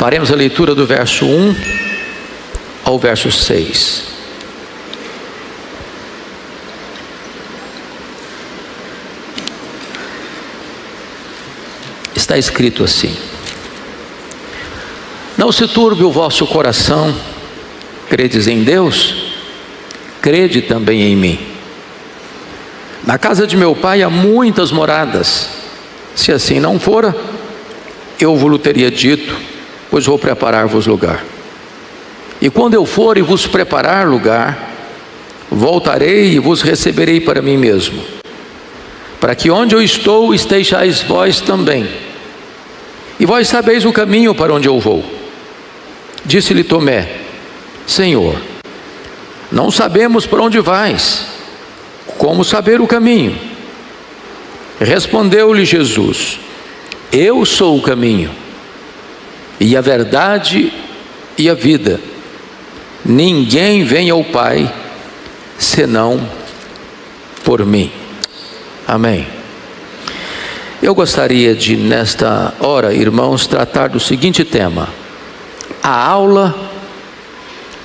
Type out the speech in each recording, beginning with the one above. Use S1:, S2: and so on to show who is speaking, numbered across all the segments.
S1: Faremos a leitura do verso 1 ao verso 6. Está escrito assim: não se turbe o vosso coração, credes em Deus, crede também em mim. Na casa de meu pai há muitas moradas, se assim não fora, eu vos teria dito, pois vou preparar-vos lugar. E quando eu for e vos preparar lugar, voltarei e vos receberei para mim mesmo, para que onde eu estou estejais vós também. E vós sabeis o caminho para onde eu vou. Disse-lhe Tomé: Senhor, não sabemos para onde vais, como saber o caminho? Respondeu-lhe Jesus: eu sou o caminho, e a verdade e a vida. Ninguém vem ao Pai, senão por mim. Amém. Eu gostaria de, nesta hora, irmãos, tratar do seguinte tema: a aula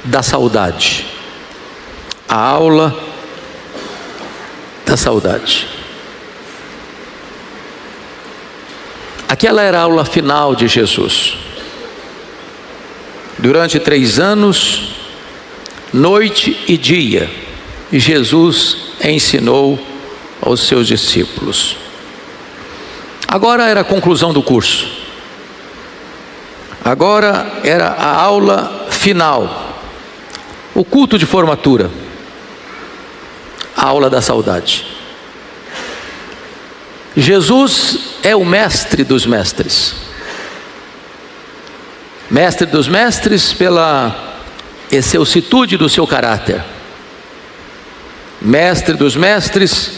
S1: da saudade. A aula da saudade. Aquela era a aula final de Jesus. Durante 3 anos, noite e dia, Jesus ensinou aos seus discípulos. Agora era a conclusão do curso. Agora era a aula final, o culto de formatura, a aula da saudade. Jesus é o mestre dos mestres. Mestre dos mestres pela excelsitude do seu caráter. Mestre dos mestres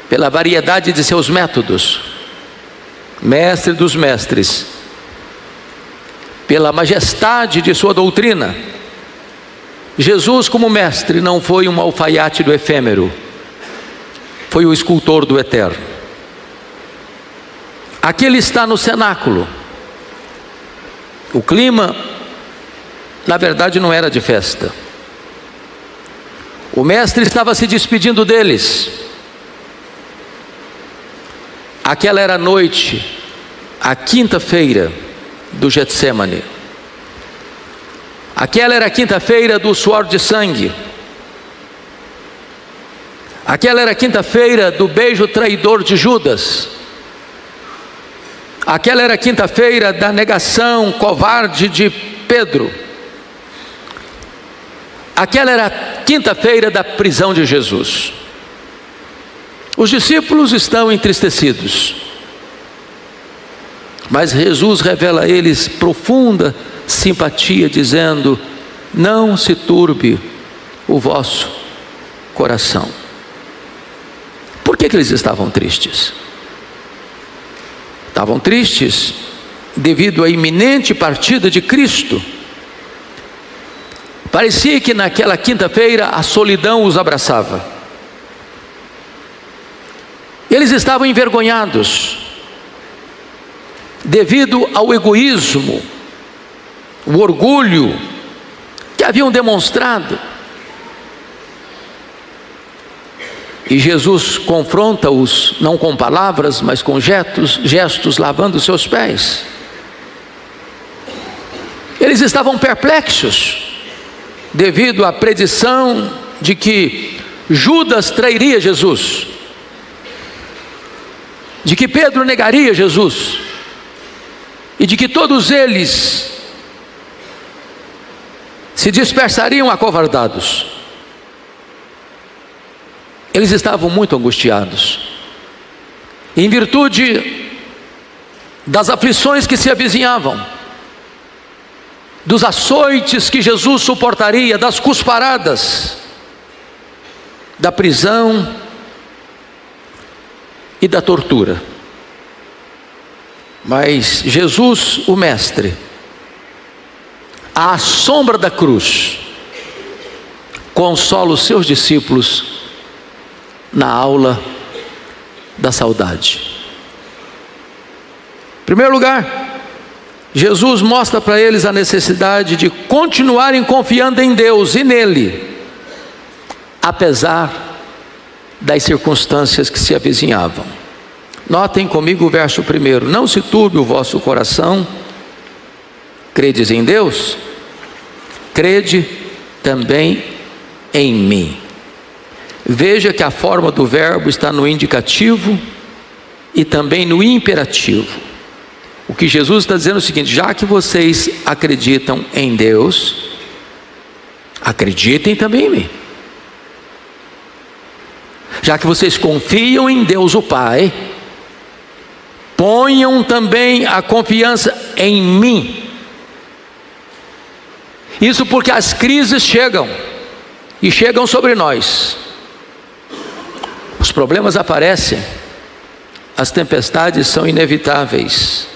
S1: pela variedade de seus métodos. Mestre dos mestres pela majestade de sua doutrina. Jesus, como mestre, não foi um alfaiate do efêmero, foi o escultor do eterno. Aqui ele está no cenáculo. O clima, na verdade, não era de festa. O mestre estava se despedindo deles. Aquela era a noite, a quinta-feira do Getsêmani. Aquela era a quinta-feira do suor de sangue. Aquela era a quinta-feira do beijo traidor de Judas. Aquela era a quinta-feira da negação covarde de Pedro. Aquela era a quinta-feira da prisão de Jesus. Os discípulos estão entristecidos, mas Jesus revela a eles profunda simpatia, dizendo: não se turbe o vosso coração. Por que eles estavam tristes? Estavam tristes devido à iminente partida de Cristo. Parecia que naquela quinta-feira a solidão os abraçava. Eles estavam envergonhados devido ao egoísmo, o orgulho que haviam demonstrado. E Jesus confronta-os, não com palavras, mas com gestos, lavando seus pés. Eles estavam perplexos devido à predição de que Judas trairia Jesus, de que Pedro negaria Jesus, e de que todos eles se dispersariam acovardados. Eles estavam muito angustiados, em virtude das aflições que se avizinhavam, dos açoites que Jesus suportaria, das cusparadas, da prisão e da tortura. Mas Jesus, o Mestre, à sombra da cruz, consola os seus discípulos na aula da saudade. Em primeiro lugar, Jesus mostra para eles a necessidade de continuarem confiando em Deus e nele, apesar das circunstâncias que se avizinhavam. Notem comigo o verso 1: não se turbe o vosso coração, credes em Deus, crede também em mim. Veja que a forma do verbo está no indicativo e também no imperativo. O que Jesus está dizendo é o seguinte: já que vocês acreditam em Deus, acreditem também em mim. Já que vocês confiam em Deus o Pai, ponham também a confiança em mim. Isso porque as crises chegam, e chegam sobre nós. Os problemas aparecem, as tempestades são inevitáveis,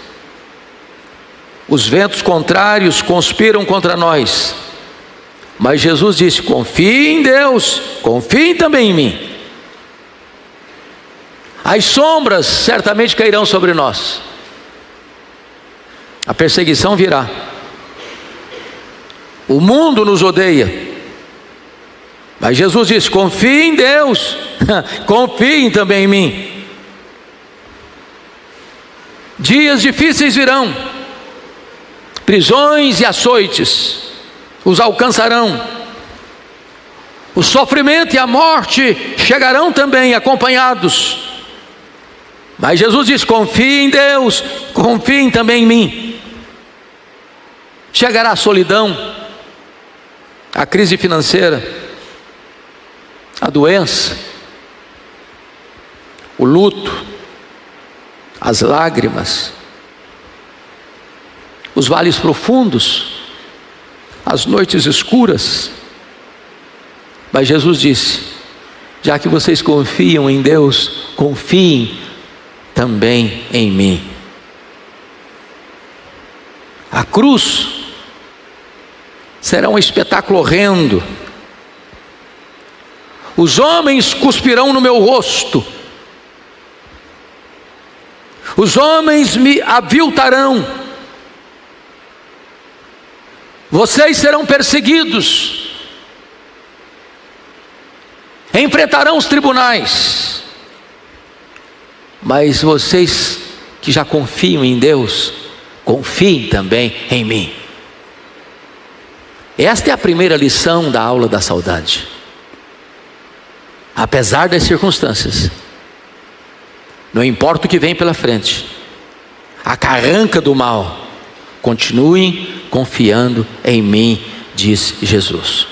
S1: os ventos contrários conspiram contra nós, mas Jesus disse: confiem em Deus, confiem também em mim. As sombras certamente cairão sobre nós, a perseguição virá, o mundo nos odeia, mas Jesus disse: confiem em Deus, confiem também em mim. Dias difíceis virão, prisões e açoites os alcançarão, o sofrimento e a morte chegarão também acompanhados, mas Jesus diz: confiem em Deus, confiem também em mim. Chegará a solidão, a crise financeira, a doença, o luto, as lágrimas, os vales profundos, as noites escuras. Mas Jesus disse: já que vocês confiam em Deus, confiem também em mim. A cruz será um espetáculo horrendo. Os homens cuspirão no meu rosto, os homens me aviltarão, vocês serão perseguidos, enfrentarão os tribunais, mas vocês que já confiam em Deus, confiem também em mim. Esta é a primeira lição da aula da saudade. Apesar das circunstâncias, não importa o que vem pela frente, a carranca do mal, continuem confiando em mim, diz Jesus.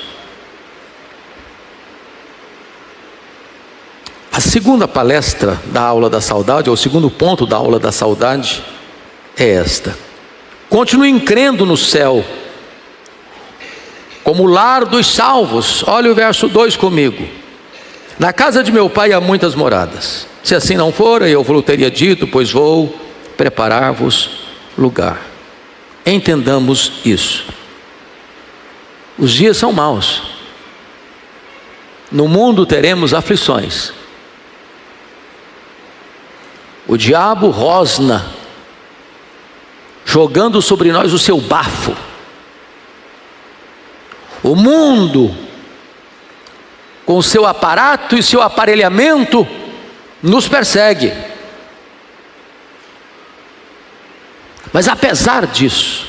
S1: A segunda palestra da aula da saudade, ou o segundo ponto da aula da saudade, é esta: continuem crendo no céu como lar dos salvos. Olha o verso 2 comigo: na casa de meu pai há muitas moradas, se assim não fora, eu vos teria dito, pois vou preparar-vos lugar. Entendamos isso. Os dias são maus, no mundo teremos aflições, o diabo rosna, jogando sobre nós o seu bafo. O mundo, com o seu aparato e seu aparelhamento, nos persegue. Mas apesar disso,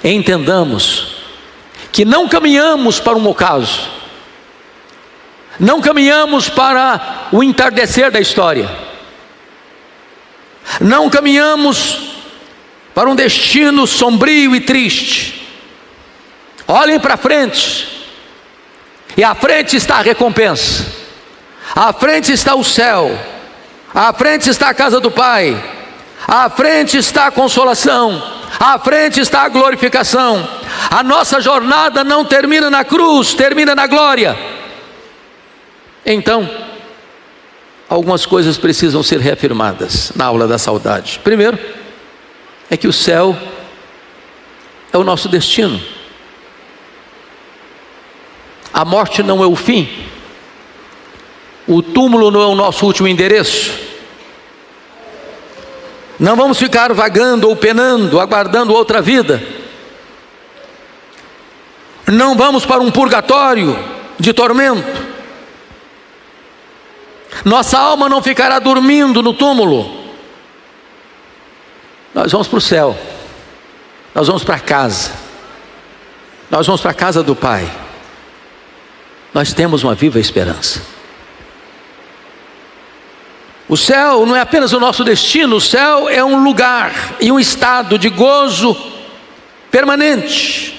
S1: entendamos que não caminhamos para um ocaso, não caminhamos para o entardecer da história, não caminhamos para um destino sombrio e triste. Olhem para frente, e à frente está a recompensa, à frente está o céu, à frente está a casa do Pai, à frente está a consolação, à frente está a glorificação. A nossa jornada não termina na cruz, termina na glória. Então, algumas coisas precisam ser reafirmadas na aula da saudade. Primeiro, é que o céu é o nosso destino. A morte não é o fim, o túmulo não é o nosso último endereço. Não vamos ficar vagando ou penando, aguardando outra vida. Não vamos para um purgatório de tormento. Nossa alma não ficará dormindo no túmulo. Nós vamos para o céu. Nós vamos para casa. Nós vamos para a casa do Pai. Nós temos uma viva esperança. O céu não é apenas o nosso destino, o céu é um lugar e um estado de gozo permanente.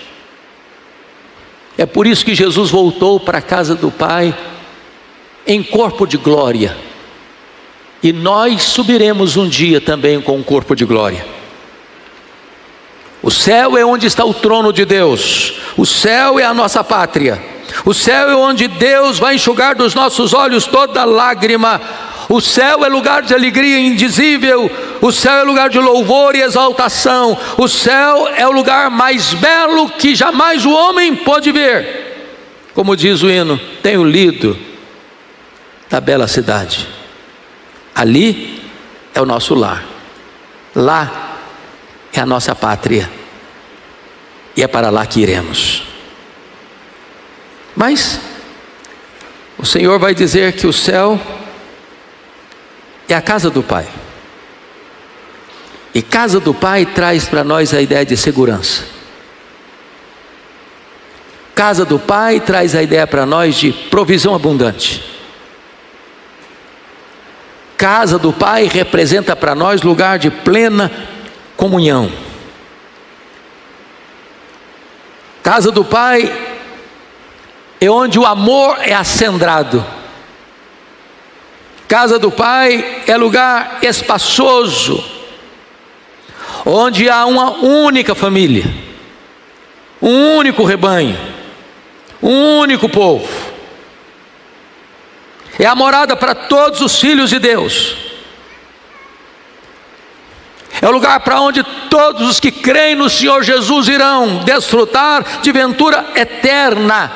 S1: É por isso que Jesus voltou para a casa do Pai em corpo de glória. E nós subiremos um dia também com um corpo de glória. O céu é onde está o trono de Deus. O céu é a nossa pátria. O céu é onde Deus vai enxugar dos nossos olhos toda lágrima. O céu é lugar de alegria indizível. O céu é lugar de louvor e exaltação. O céu é o lugar mais belo que jamais o homem pôde ver. Como diz o hino, tenho lido da bela cidade. Ali é o nosso lar. Lá é a nossa pátria. E é para lá que iremos. Mas o Senhor vai dizer que o céu é a casa do Pai. E casa do Pai traz para nós a ideia de segurança. Casa do Pai traz a ideia para nós de provisão abundante. Casa do Pai representa para nós lugar de plena comunhão. Casa do Pai é onde o amor é acendrado. Casa do Pai é lugar espaçoso, onde há uma única família, um único rebanho, um único povo. É a morada para todos os filhos de Deus. É o lugar para onde todos os que creem no Senhor Jesus irão desfrutar de ventura eterna.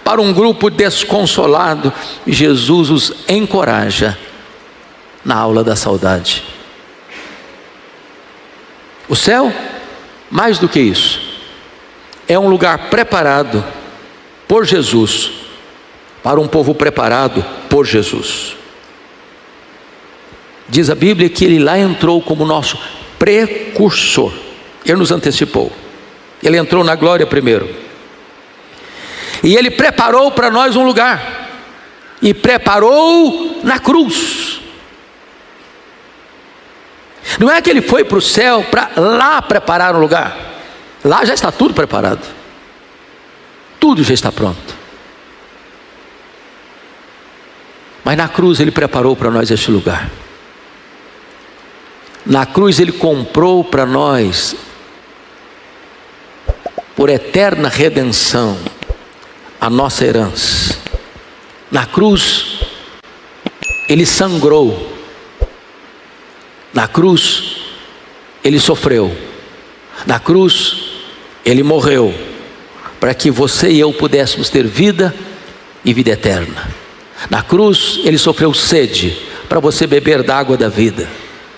S1: Para um grupo desconsolado, Jesus os encoraja na aula da saudade. O céu, mais do que isso, é um lugar preparado por Jesus, para um povo preparado por Jesus. Diz a Bíblia que Ele lá entrou como nosso precursor. Ele nos antecipou. Ele entrou na glória primeiro. E Ele preparou para nós um lugar. E preparou na cruz. Não é que Ele foi para o céu para lá preparar um lugar. Lá já está tudo preparado. Tudo já está pronto. Mas na cruz Ele preparou para nós este lugar. Na cruz Ele comprou para nós, por eterna redenção, a nossa herança. Na cruz Ele sangrou. Na cruz Ele sofreu. Na cruz Ele morreu, para que você e eu pudéssemos ter vida e vida eterna. Na cruz Ele sofreu sede, para você beber da água da vida.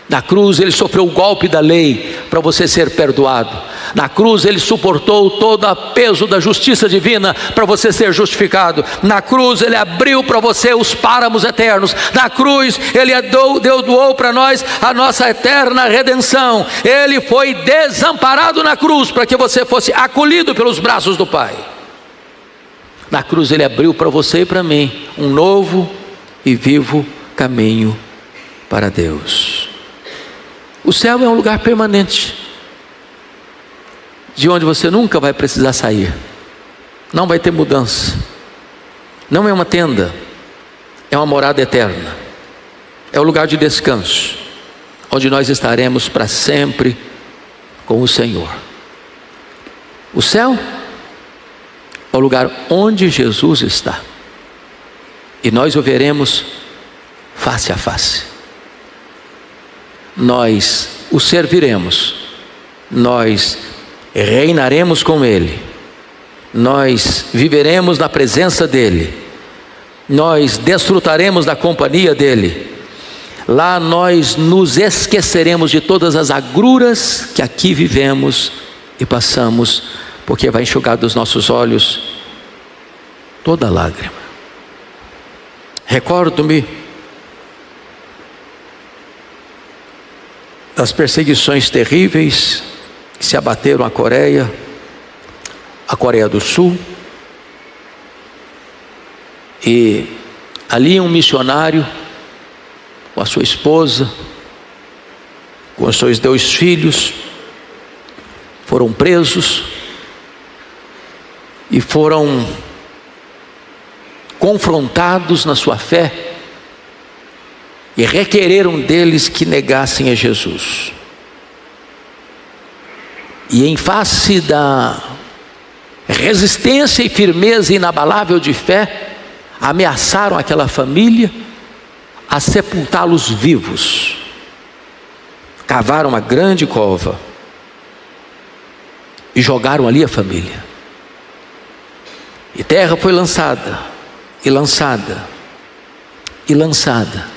S1: Na cruz Ele sofreu o golpe da lei, para você ser perdoado. Na cruz Ele suportou todo o peso da justiça divina, para você ser justificado. Na cruz Ele abriu para você os páramos eternos. Na cruz Ele doou para nós a nossa eterna redenção. Ele foi desamparado na cruz, para que você fosse acolhido pelos braços do Pai. Na cruz Ele abriu para você e para mim um novo e vivo caminho para Deus. O céu é um lugar permanente, de onde você nunca vai precisar sair. Não vai ter mudança. Não é uma tenda, é uma morada eterna. É um lugar de descanso, onde nós estaremos para sempre com o Senhor. O céu é o lugar onde Jesus está, e nós o veremos face a face. Nós o serviremos, nós reinaremos com Ele, nós viveremos na presença dEle, nós desfrutaremos da companhia dEle. Lá nós nos esqueceremos de todas as agruras que aqui vivemos e passamos, porque vai enxugar dos nossos olhos toda lágrima. Recordo-me das perseguições terríveis que se abateram a Coreia do Sul, e ali um missionário com a sua esposa, com os seus 2 filhos, foram presos e foram confrontados na sua fé e requereram deles que negassem a Jesus. E em face da resistência e firmeza inabalável de fé, ameaçaram aquela família a sepultá-los vivos. Cavaram uma grande cova e jogaram ali a família. E terra foi lançada, e lançada, e lançada.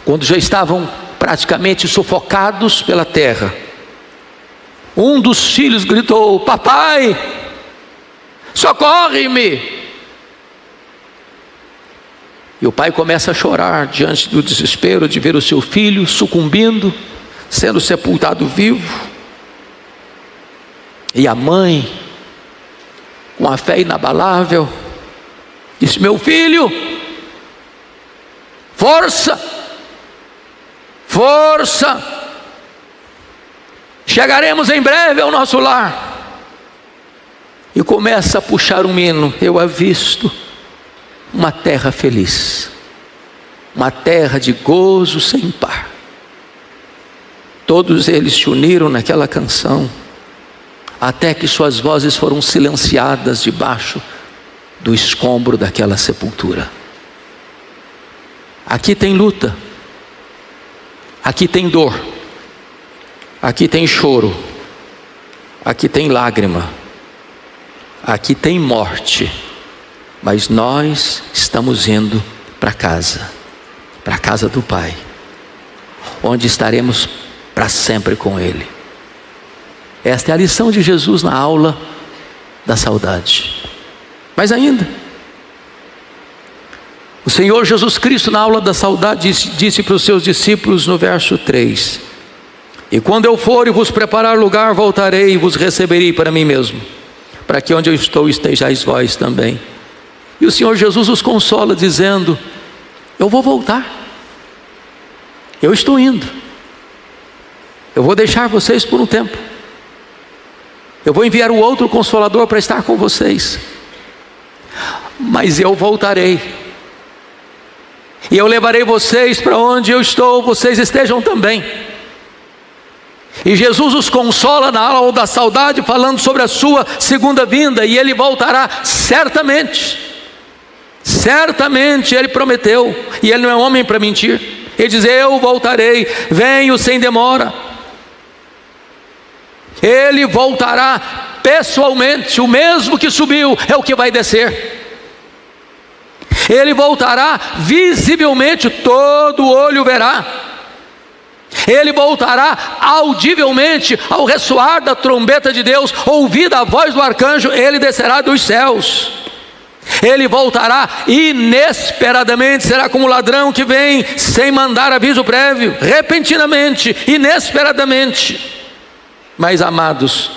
S1: Quando já estavam praticamente sufocados pela terra, um dos filhos gritou: papai, socorre-me! E o pai começa a chorar diante do desespero de ver o seu filho sucumbindo, sendo sepultado vivo. E a mãe, com a fé inabalável, disse: meu filho, força, força, chegaremos em breve ao nosso lar. E começa a puxar um hino: eu avisto uma terra feliz, uma terra de gozo sem par. Todos eles se uniram naquela canção, até que suas vozes foram silenciadas debaixo do escombro daquela sepultura. Aqui tem luta, aqui tem dor, aqui tem choro, aqui tem lágrima, aqui tem morte, mas nós estamos indo para a casa do Pai, onde estaremos para sempre com Ele. Esta é a lição de Jesus na aula da saudade. Mas ainda, o Senhor Jesus Cristo na aula da saudade disse para os seus discípulos no verso 3: e quando eu for e vos preparar lugar, voltarei e vos receberei para mim mesmo, para que onde eu estou estejais vós também. E o Senhor Jesus os consola dizendo: eu vou voltar, eu estou indo, eu vou deixar vocês por um tempo, eu vou enviar o outro Consolador para estar com vocês, mas eu voltarei, e eu levarei vocês para onde eu estou, vocês estejam também. E Jesus os consola na aula da saudade, falando sobre a sua segunda vinda, e Ele voltará certamente. Certamente Ele prometeu, e Ele não é homem para mentir. Ele diz: eu voltarei, venho sem demora. Ele voltará pessoalmente, o mesmo que subiu é o que vai descer. Ele voltará visivelmente, todo olho verá. Ele voltará audivelmente, ao ressoar da trombeta de Deus, ouvida a voz do arcanjo, Ele descerá dos céus. Ele voltará inesperadamente, será como ladrão que vem sem mandar aviso prévio, repentinamente, inesperadamente. Mas amados,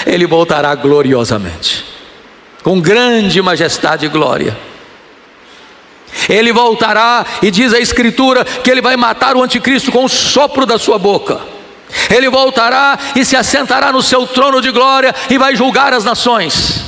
S1: Ele voltará gloriosamente, com grande majestade e glória. Ele voltará, e diz a Escritura que Ele vai matar o anticristo com o sopro da sua boca. Ele voltará e se assentará no seu trono de glória e vai julgar as nações.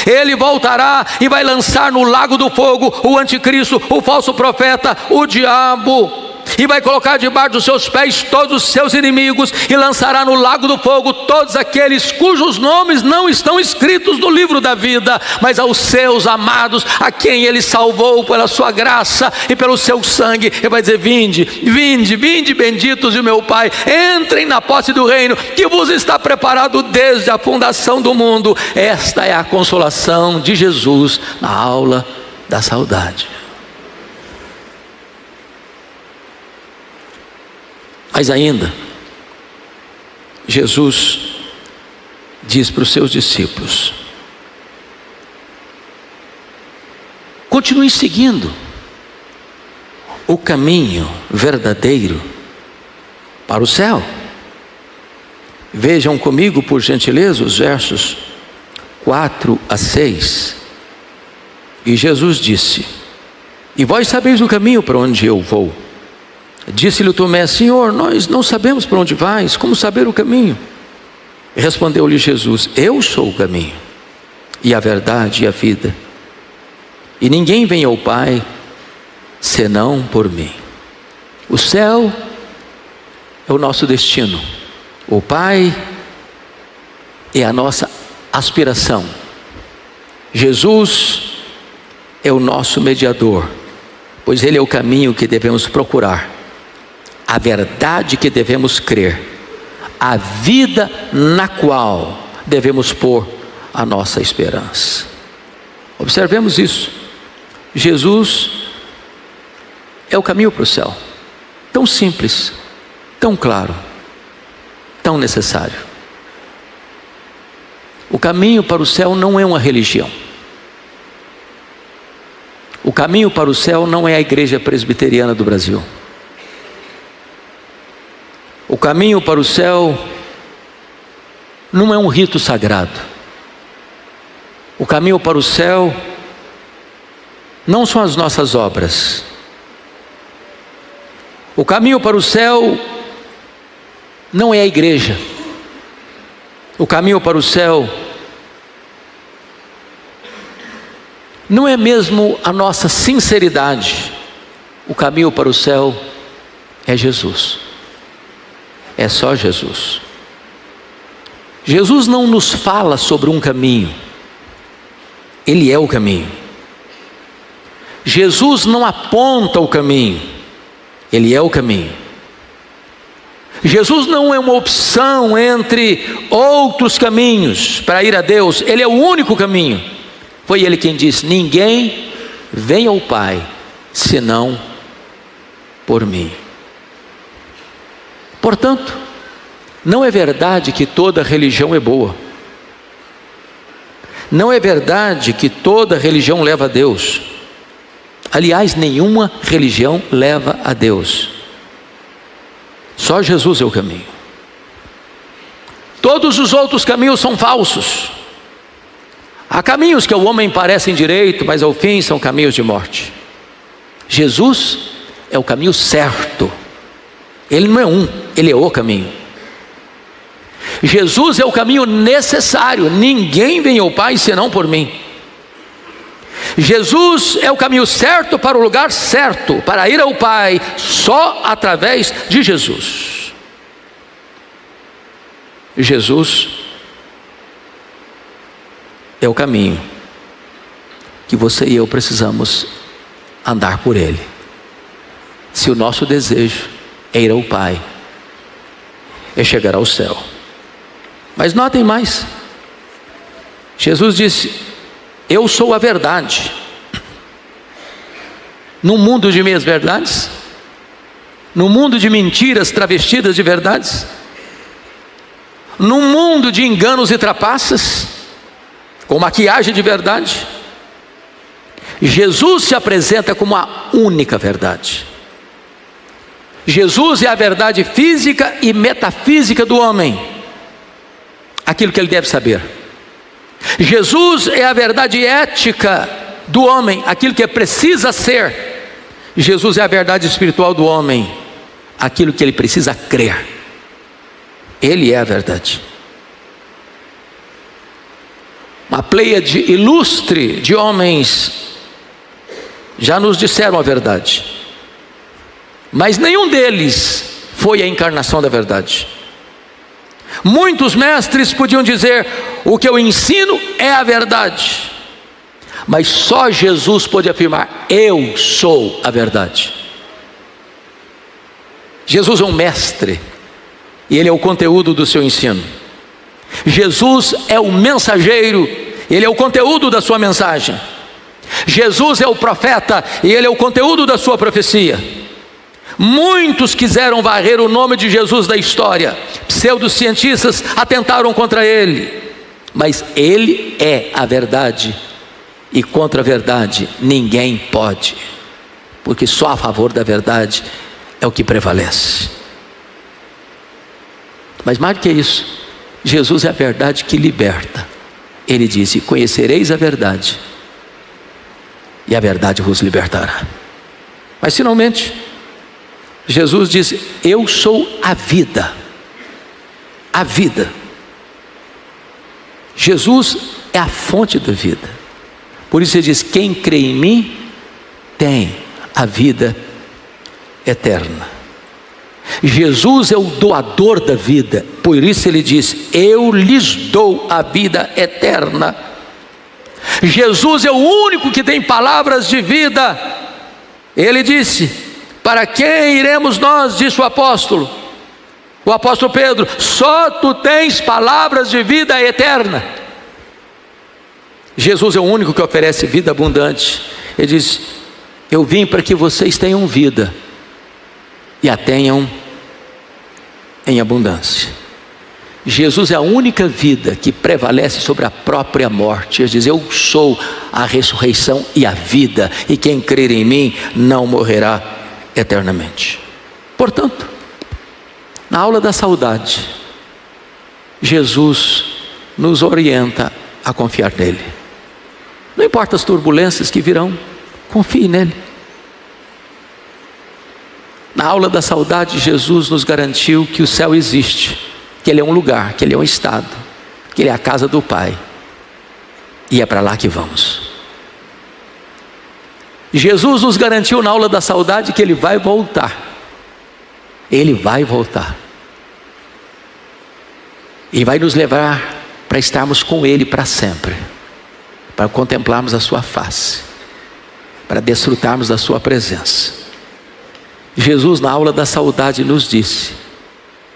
S1: Ele voltará e vai lançar no lago do fogo o anticristo, o falso profeta, o diabo, e vai colocar debaixo dos seus pés todos os seus inimigos, e lançará no lago do fogo todos aqueles cujos nomes não estão escritos no livro da vida, mas aos seus amados, a quem Ele salvou pela sua graça e pelo seu sangue. Ele vai dizer: vinde, vinde, vinde, benditos de meu Pai, entrem na posse do reino que vos está preparado desde a fundação do mundo. Esta é a consolação de Jesus na aula da saudade. Mas ainda, Jesus diz para os seus discípulos: continue seguindo o caminho verdadeiro para o céu. Vejam comigo, por gentileza, os versos 4 a 6. E Jesus disse: e vós sabeis o caminho para onde eu vou. Disse-lhe Tomé: Senhor, nós não sabemos para onde vais, como saber o caminho? Respondeu-lhe Jesus: eu sou o caminho, e a verdade e a vida, e ninguém vem ao Pai senão por mim. O céu é o nosso destino, o Pai é a nossa aspiração, Jesus é o nosso mediador, pois Ele é o caminho que devemos procurar, a verdade que devemos crer, a vida na qual devemos pôr a nossa esperança. Observemos isso. Jesus é o caminho para o céu, tão simples, tão claro, tão necessário. O caminho para o céu não é uma religião. O caminho para o céu não é a Igreja Presbiteriana do Brasil. O caminho para o céu não é um rito sagrado. O caminho para o céu não são as nossas obras. O caminho para o céu não é a igreja. O caminho para o céu não é mesmo a nossa sinceridade. O caminho para o céu é Jesus. É só Jesus. Jesus não nos fala sobre um caminho. Ele é o caminho. Jesus não aponta o caminho. Ele é o caminho. Jesus não é uma opção entre outros caminhos para ir a Deus. Ele é o único caminho. Foi Ele quem disse: ninguém vem ao Pai senão por mim. Portanto, não é verdade que toda religião é boa. Não é verdade que toda religião leva a Deus. Aliás, nenhuma religião leva a Deus. Só Jesus é o caminho. Todos os outros caminhos são falsos. Há caminhos que ao homem parecem direito, mas ao fim são caminhos de morte. Jesus é o caminho certo. Ele não é um, Ele é o caminho. Jesus é o caminho necessário. Ninguém vem ao Pai senão por mim. Jesus é o caminho certo para o lugar certo, para ir ao Pai só através de Jesus. Jesus é o caminho que você e eu precisamos andar por Ele, se o nosso desejo é ir ao Pai, é chegar ao céu. Mas notem mais, Jesus disse: eu sou a verdade. No mundo de meias verdades, no mundo de mentiras travestidas de verdades, no mundo de enganos e trapaças, com maquiagem de verdade, Jesus se apresenta como a única verdade. Jesus é a verdade física e metafísica do homem, aquilo que ele deve saber. Jesus é a verdade ética do homem, aquilo que precisa ser. Jesus é a verdade espiritual do homem, aquilo que ele precisa crer. Ele é a verdade. Uma pleiade ilustre de homens já nos disseram a verdade, mas nenhum deles foi a encarnação da verdade. Muitos mestres podiam dizer: o que eu ensino é a verdade, mas só Jesus pode afirmar: eu sou a verdade. Jesus é um mestre, e Ele é o conteúdo do seu ensino. Jesus é o mensageiro, Ele é o conteúdo da sua mensagem. Jesus é o profeta, e Ele é o conteúdo da sua profecia. Muitos quiseram varrer o nome de Jesus da história. Pseudocientistas atentaram contra ele. Mas ele é a verdade. E contra a verdade ninguém pode. Porque só a favor da verdade é o que prevalece. Mas mais do que isso, Jesus é a verdade que liberta. Ele disse: conhecereis a verdade, e a verdade vos libertará. Mas finalmente, Jesus disse: eu sou a vida. A vida. Jesus é a fonte da vida. Por isso ele diz: quem crê em mim tem a vida eterna. Jesus é o doador da vida. Por isso ele diz: eu lhes dou a vida eterna. Jesus é o único que tem palavras de vida. Ele disse: para quem iremos nós? Disse o apóstolo Pedro: só tu tens palavras de vida eterna. Jesus é o único que oferece vida abundante. Ele diz: eu vim para que vocês tenham vida e a tenham em abundância. Jesus é a única vida que prevalece sobre a própria morte. Ele diz: eu sou a ressurreição e a vida, e quem crer em mim não morrerá eternamente. Portanto, na aula da saudade, Jesus nos orienta a confiar nele. Não importa as turbulências que virão, confie nele. Na aula da saudade, Jesus nos garantiu que o céu existe, que ele é um lugar, que ele é um estado, que ele é a casa do Pai, e é para lá que vamos. Jesus nos garantiu na aula da saudade que ele vai voltar. Ele vai voltar e vai nos levar para estarmos com ele para sempre, para contemplarmos a sua face, para desfrutarmos da sua presença. Jesus, na aula da saudade, nos disse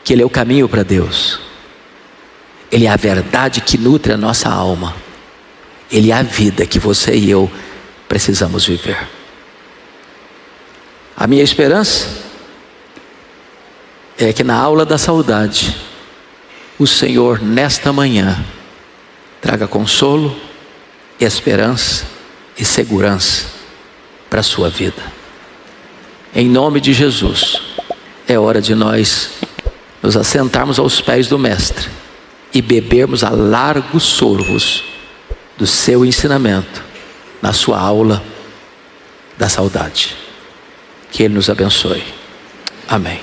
S1: que ele é o caminho para Deus. Ele é a verdade que nutre a nossa alma. Ele é a vida que você e eu precisamos viver. A minha esperança é que na aula da saudade, o Senhor nesta manhã traga consolo, esperança e segurança para a sua vida. Em nome de Jesus, é hora de nós nos assentarmos aos pés do Mestre e bebermos a largos sorvos do seu ensinamento na sua aula da saudade. Que Ele nos abençoe. Amém.